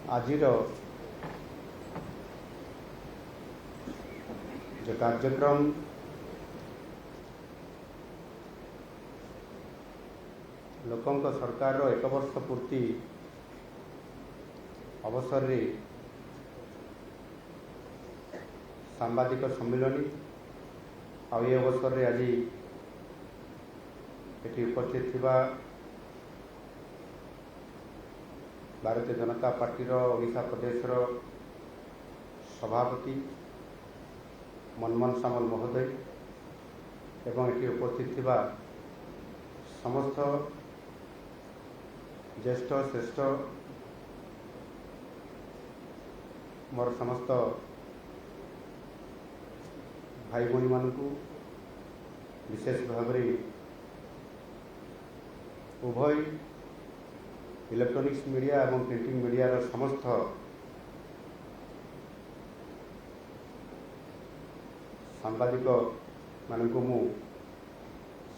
आजिर जो कार्यक्रम लोकंक सरकार एक वर्ष पूर्ति अवसर रे सांबादिक सम्मिलनी आ अवसर रे आज एटी उपस्थित थिबा भारतीय जनता पार्टी ओडिशा प्रदेश सभापति मनमोहन सामल महोदय एवं एटी उपस्थित थिबा समस्त ज्येष्ठ श्रेष्ठ मोर समस्त भाई भौणी मानू विशेष भाव उभय इलेक्ट्रॉनिक्स मीडिया एवं प्रिंटिंग मीडिया समस्त सांबादिक मानू मु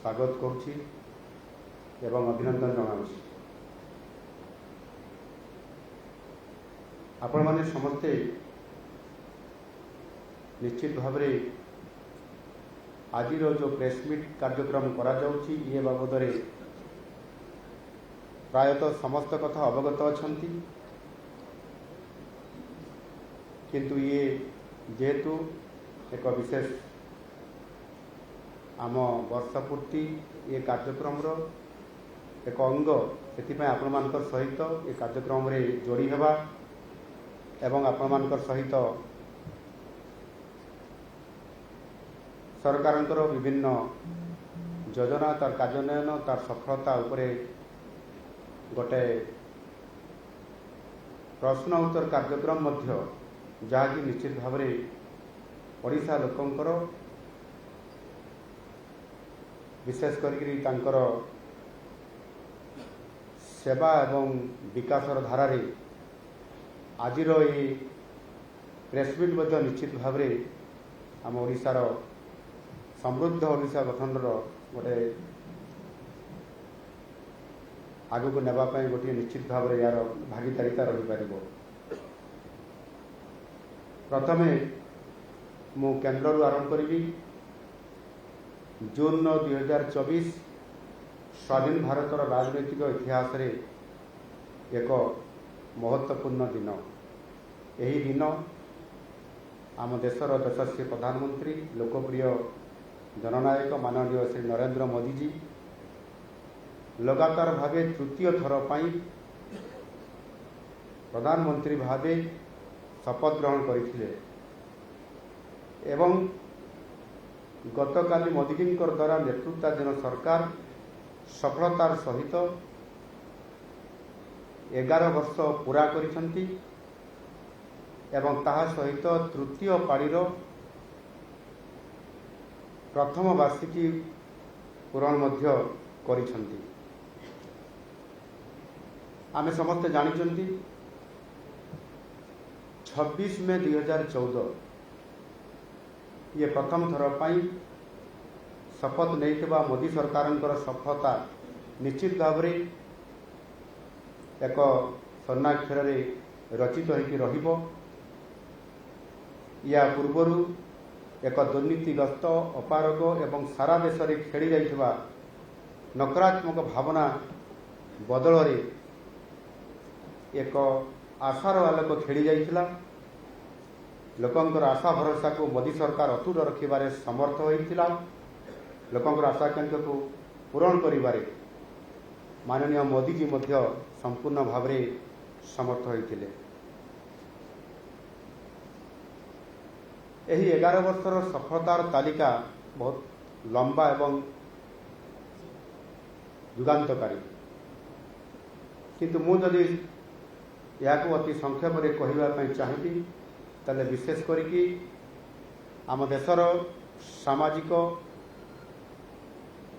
स्वागत करुछि एवं अभिनंदन जनाउछि। आपण माने समस्ते निश्चित भाव आज जो प्रेस मीट कार्यक्रम करा जाउछि ये बाबद रे प्रायतः समस्त कथा अवगत अछंती, किंतु ये जेहेतु एक विशेष आम वर्षपूर्ति ये कार्यक्रम एक अंग से आपण मानकर सहित ये कार्यक्रम रे जोड़ी हेबा एवं आपण मानकर सहित सरकार विभिन्न योजना तार कार्यान्वयन तार सफलता उपरे गोटे प्रश्न उत्तर कार्यक्रम मध्य जहाँकि निश्चित भाव ओडिशा लोकंकर विशेष कर सेवा एवं विकासर धारा आज ये प्रेसमिट निश्चित भाव आम ओडिशार समृद्ध ओडिशा गठन गोटे आगु को नेबाई गोटे निश्चित भाव यार भागीदारिता रही पार। प्रथमे मु केन्द्र आरंभ करी जून 2024 स्वाधीन भारतर राजनैतिक इतिहास रे एक महत्वपूर्ण दिन। यही दिन आम देशर यशस्वी प्रधानमंत्री लोकप्रिय जननायक माननीय श्री नरेंद्र मोदी जी लगातार भावे तृतीय थर पाई प्रधानमंत्री भावे शपथ ग्रहण करथिले एवं गतकाली मोदी जी द्वारा नेतृत्वाधीन सरकार सफलतार सहित 11 वर्ष पूरा करिसंती एवं ताहा सहित तृतीय पाळीर प्रथम वार्षिकी पूरण मध्य करिसंती। आमे समस्त जानिचंती 26 मे 2014 ये प्रथम थर पाई शपथ नहीं मोदी सरकार सफलता निश्चित भाव एक स्वर्णाक्षर रचित हो। या पूर्वर एक दुर्नीतिग्रस्त अपारग एवं सारा देश में खेली जाइथिबा नकारात्मक भावना बदल एक आशार आलोक खेली जाइथिला। लोकंकर आशा भरोसा को मोदी सरकार अतुट रखिबारे समर्थ होइथिला। लोकंकर आशाकांक्षा को पूरण करिबारे माननीय मोदी जी मध्य संपूर्ण भाव समर्थ होइथिले। यही 11 वर्षर सफलतार तालिका बहुत लंबा एवं युगांतकारी, किंतु मुझे या अति संक्षेप में कहवाई चाहिए ताले विशेष करिकी आम देशर सामाजिक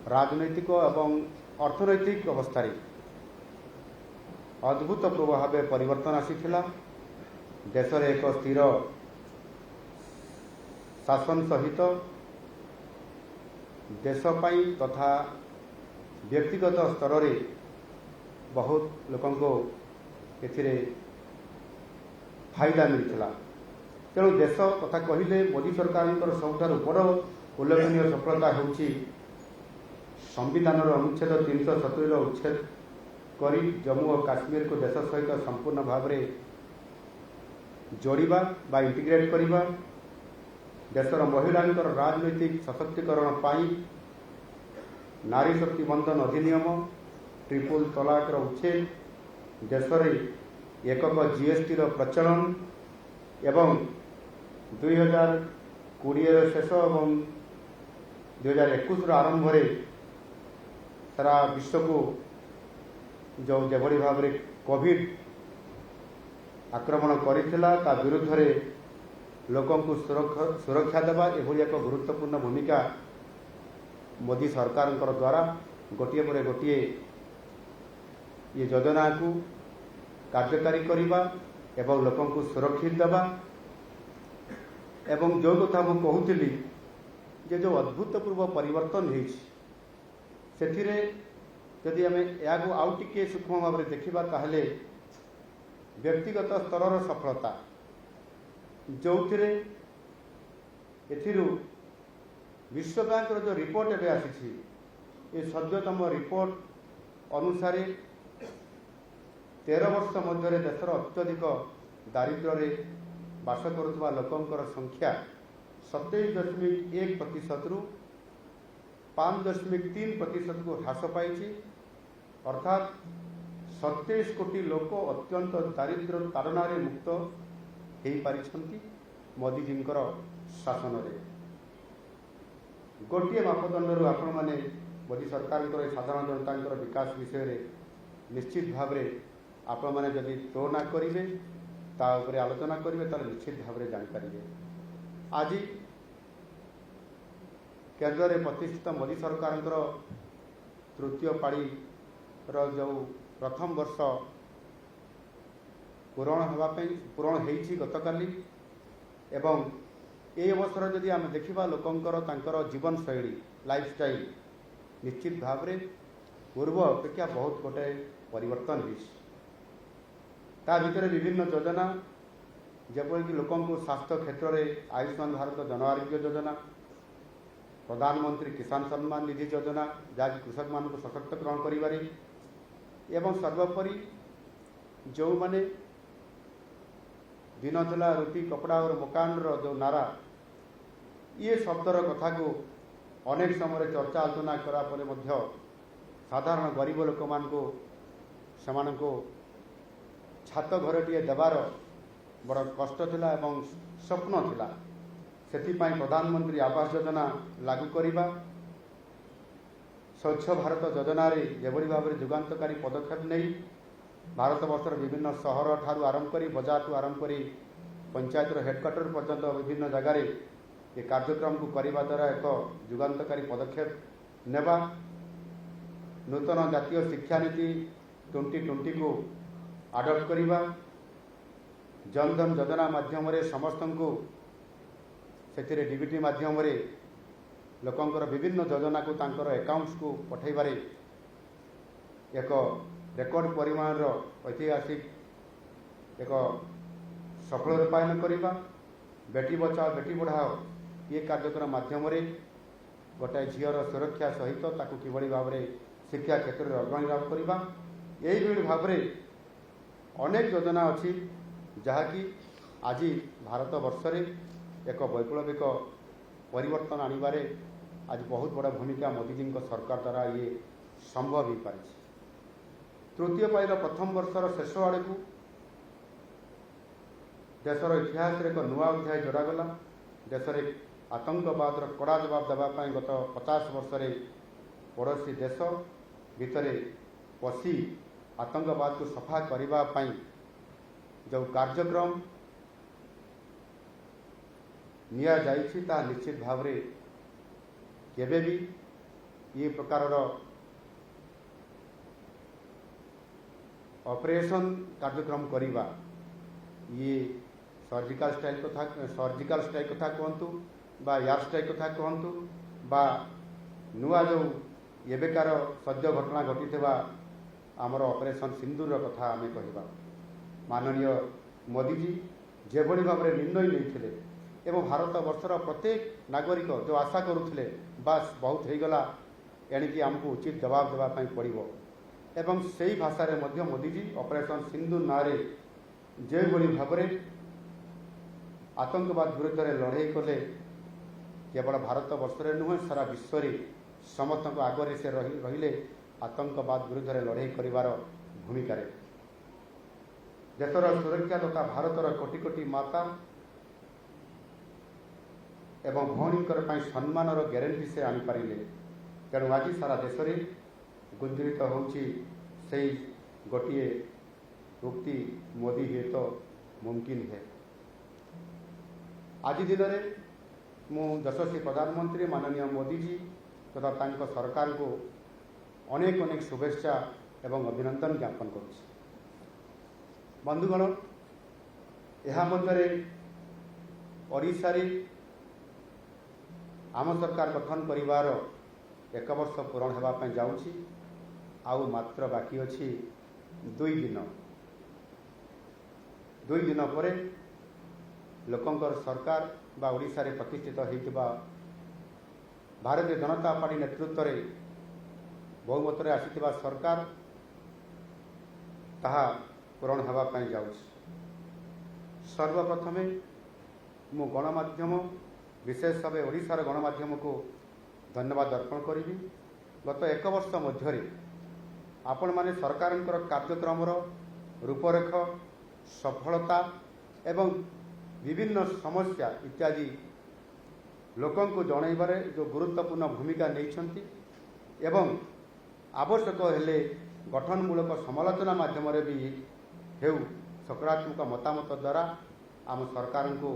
राजनैतिक एवं अर्थनैतिक अवस्था अद्भुतपूर्व भाव परिवर्तन आसीथिला। देश में एक स्थिर शासन सहित देश पाई तथा व्यक्तिगत स्तर में बहुत लोकों एथिरे फायदा मिलता। तेणु देश कथा कहले मोदी सरकार सबुठार बड़ उल्लेखनीय सफलता होउछि संविधान अनुच्छेद 370 उच्छेद करी जम्मू और काश्मीर को देश सहित संपूर्ण भाव में जोड़िबा बा इंटीग्रेट करिबा, देशर महिलांकर राजनैतिक सशक्तिकरण पाई नारी शक्ति बंधन अधिनियम, ट्रिपल तलाक उच्छेद, देश में एकक जीएसटी प्रचलन एवं 2020 शेष और 2021 आरंभ सारा विश्व को जो जेभली भाव में कोविड आक्रमण करिथिला ता विरुद्ध रे लोकों को सुरक्षा देवा एभली एक गुरुत्वपूर्ण भूमिका मोदी सरकार द्वारा गोटे पर गोटे ये योजना को कार्यकारी करवा एवं लोकों को सुरक्षित देवा। एवं जो कथा मु कहूली जे जो अभूतपूर्व परिवर्तन होथिरे जदि आम या आउ टिके सूक्ष्म भाव में देखा ताहले व्यक्तिगत स्तर सफलता जो विश्व बैंक जो रिपोर्ट एवं आसी ये सद्यतम रिपोर्ट अनुसार 13 वर्ष मध्य देशर अत्यधिक दारिद्र्य बास करुवा लोकंकर संख्या 27.1% रु 5.3% को ह्रास पाई। अर्थात 27 कोटी लोक अत्यंत दारिद्र्य ताड़ना मुक्त हो पारिछंती मोदी जी शासन रे। गोटे मापदंड आपण मैंने मोदी सरकार साधारण जनता विकास विषय निश्चित भाव आपण मैंने जदि तुलना करेंगे ताऊपर आलोचना करेंगे तो निश्चित भाव में जानीपारे। आज केंद्र में प्रतिष्ठित मोदी सरकार तृतीय पाड़ी जो प्रथम वर्ष पूरण होती गतकाली एवं ये अवसर जदि आम देखा लोकंर जीवन शैली लाइफस्टाइल निश्चित भाव में पूर्व अपेक्षा बहुत गोटे परिवर्तन ता भीतर विभिन्न योजना जपरिक लोकों को स्वास्थ्य क्षेत्र में आयुष्मान भारत जन आरोग्य योजना, प्रधानमंत्री किसान सम्मान निधि योजना जहाँकि कृषक मान सशक्तकरण करिबारे एवं सर्वोपरि जो माने दिन चला रोटी कपड़ा और मकान जो नारा ये शब्दर कथा को अनेक समय चर्चा आलोचना करा साधारण गरीब लोक मान को छात घरटीए देवार बड़ कष्ट थिला एवं स्वप्न थिला। सेथिपाई प्रधानमंत्री आवास योजना लागू करिबा, स्वच्छ भारत योजना रे जेभली भाव में जुगान्तकारी पदक्षेप नहीं भारत वर्षर विभिन्न सहर ठारू आरंभ करी बजार ठू आरंभ करी पंचायत हेडक्वार्टर पर्यंत विभिन्न जगार ये कार्यक्रम को करने द्वारा एक जुगान्तकारी पदक्षेप नेबा, नूतन जातीय शिक्षा नीति 2020 को आडप्ट करिबा, जनधन योजना माध्यम समस्त को से डीबीटी माध्यम लोकंकर विभिन्न योजना को तांकर अकाउंट्स को पठेबारे एक रेकर्ड परिमाण ऐतिहासिक एक सफल रूपायन करवा, बेटी बचाओ बेटी पढ़ाओ ये कार्यक्रम माध्यम गोटाए झीर सुरक्षा सहित ताकू किभली भाव में शिक्षा क्षेत्र में अग्रणी लाभ करवा, यही भाव में अनेक योजना अच्छी जहाँकि आज भारत वर्ष एक वैप्लविक परिवर्तन आनिबारे आज बहुत बड़ा भूमिका मोदी जी सरकार द्वारा ये संभव हो पारी। तृतीय पाईर प्रथम वर्षर शेष आड़ को देशर इतिहास एक नुआ अध्याय जोड़ागला। देश में आतंकवाद कड़ा जवाब देवाई गत 50 वर्ष पड़ोसी देश भितर पशि आतंकवाद को सफा करने जो कार्यक्रम निया जाइछि ता निश्चित भाव में केबे भी ये प्रकार ऑपरेशन कार्यक्रम करिबा ये सर्जिकल स्ट्राइक कथा कहतु बा एयर स्ट्राइक कथा कहतु बा नुआ जो एबेकार सद्य घटना घटी आमर ऑपरेशन सिंदूर कथा आम कह माननीय मोदीजी जेभली भाव में निर्णय नहीं एवं भारत वर्षर प्रत्येक नागरिक जो आशा करुले बास बहुत हो गला एणिकी आमको उचित जवाब देवाई पड़ो एवं से ही भाषा रे मोदीजी ऑपरेशन सिंदूर ना जो भाव में आतंकवाद विरुद्ध में लड़ाई कले केवल भारत वर्ष में नुहे सारा विश्व में समस्त आगे से रहिले आतंकवाद विरुद्ध में लड़ाई कर भूमिका देशर सुरक्षा तथा भारतर कोटि कोटि माता एवं भौणींकर सम्मान ग्यारंटी से आनीपारे तेणु आज सारा देश में गुंजरित होची गोटे उक्ति मोदी है तो मुमकिन है। आज दिन में मु यशस्वी प्रधानमंत्री माननीय मोदीजी तथा तांको सरकार को अनेक अनेक शुभेच्छा एवं अभिनंदन ज्ञापन करुच्ची। बंधुगण यह मध्य ओडिशा रे आम सरकार गठन करिवार 1 वर्ष पूरण होगापी जाऊँगी आउ मात्र बाकी अच्छी 2 दिन पर लोकंकर सरकार बा ओडिशा रे प्रतिष्ठित होइतिबा भारतीय जनता पार्टी नेतृत्व रे बहुमत रे आसीतिबा सरकार ताहा पूरण होगापी जाऊँगी। सर्वप्रथमे मु गणमाध्यम विशेष भाव ओडिशार गणमाध्यम को धन्यवाद अर्पण करी। गत 1 वर्ष मध्य आपण माने सरकार कार्यक्रम रूपरेख सफलता एवं विभिन्न समस्या इत्यादि लोकों को जनइबारे जो गुरुत्वपूर्ण भूमिका नहीं एवं आवश्यक हेले गठनमूलक समालोचना माध्यम भी हेउ सकारात्मक मतामत द्वारा आम सरकार को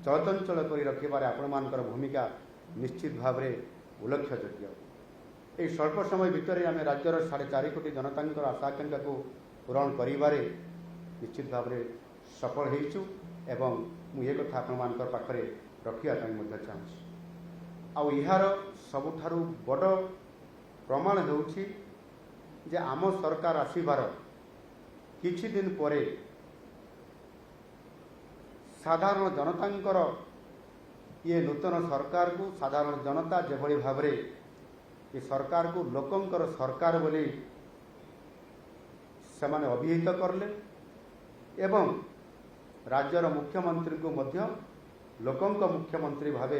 चलचंचल कर रखिबारे आपण मानकर भूमिका निश्चित भाव में उल्लेखयोग्य। यह स्वल्प समय भितर आम राज्यर 4.5 कोटी जनता आशा आकांक्षा को पूरण करिबारे निश्चित भाव में सफल होइछु एवं मुझे कथा आपण पाखरे रखा चाहूँगी। आउ यार सबुठारु बड़ प्रमाण होउछि जे आम सरकार आसीबार किछि दिन परे साधारण जनतांकर ये नूतन सरकार को साधारण जनता जेभली भाव में ये सरकार को लोकंकर सरकार बोली से माने अभिहित करले एवं राज्यर मुख्यमंत्री को मध्य लोकंक मुख्यमंत्री भावे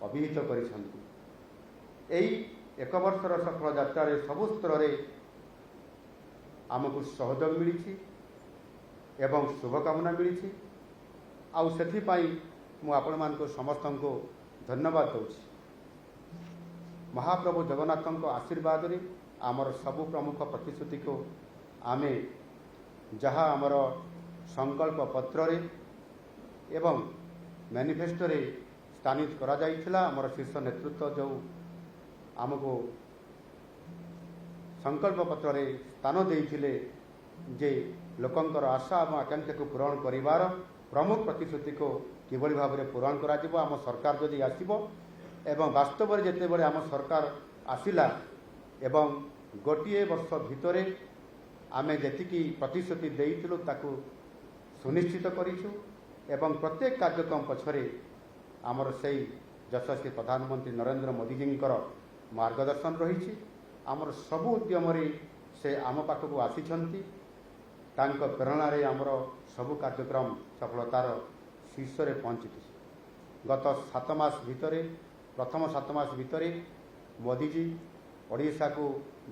अभिहित करिसंती। एई 1 वर्षर सफल यात्रा सबु स्तर रे आमको सहयोग मिली एवं शुभकामना मिली आउ सेथिपाई मु आपण मानको समस्त को धन्यवाद दूची। महाप्रभु जगन्नाथ आशीर्वाद रे आमर सबु प्रमुख प्रतिश्रुति को आमे जहाँ आमर संकल्प पत्र रे एवं मैनिफेस्टो रे स्थानित करा जाइथिला आमर शीर्ष नेतृत्व जो आमको संकल्प पत्र रे स्थान देइथिले जे लोकंकर आशा और आकांक्षा को पूरण करिवार प्रमुख प्रतिश्रुति को किभली भाव में पूरण करा जिवो आम सरकार जदि आसीबो एवं वास्तव में जेते बड़े आम सरकार आसिला एवं गोटे वर्ष भितरे आमे जेतिकी प्रतिश्रुति देइथिलु ताकू सुनिश्चित करिछु एवं प्रत्येक कार्यक्रम पछरे आमर से यशस्वी प्रधानमंत्री नरेंद्र मोदी जींकर मार्गदर्शन रही आमर सबु उद्यम से आम पाखक आसीछंती तांको प्रेरणा रे आमर सबु कार्यक्रम सफलतार शीर्ष रे पहुंची। गत 7 मास भितरे प्रथम 7 मास भितरे मोदीजी ओडिशा को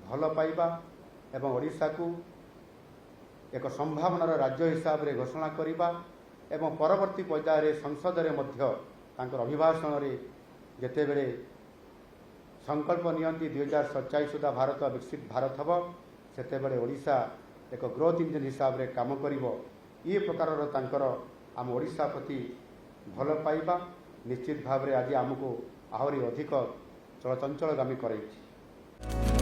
भल पाइबा एवं ओडिशा को एक संभावनार राज्य हिसाब रे घोषणा करिबा एवं परवर्ती पर्याय रे संसद रे मध्य तांकर अभिभाषण रे जेते बेले संकल्प नियंती 2047 सुधा भारत विकसित भारत हब सेते बेले ओडिशा एक ग्रोथ इंजिन हिसाब रे काम करिवो ये प्रकार तांकर आम ओडिशा प्रति भल पाइबा निश्चित भाव में आज आमको आहरी अधिक चलचंचलगामी कराई।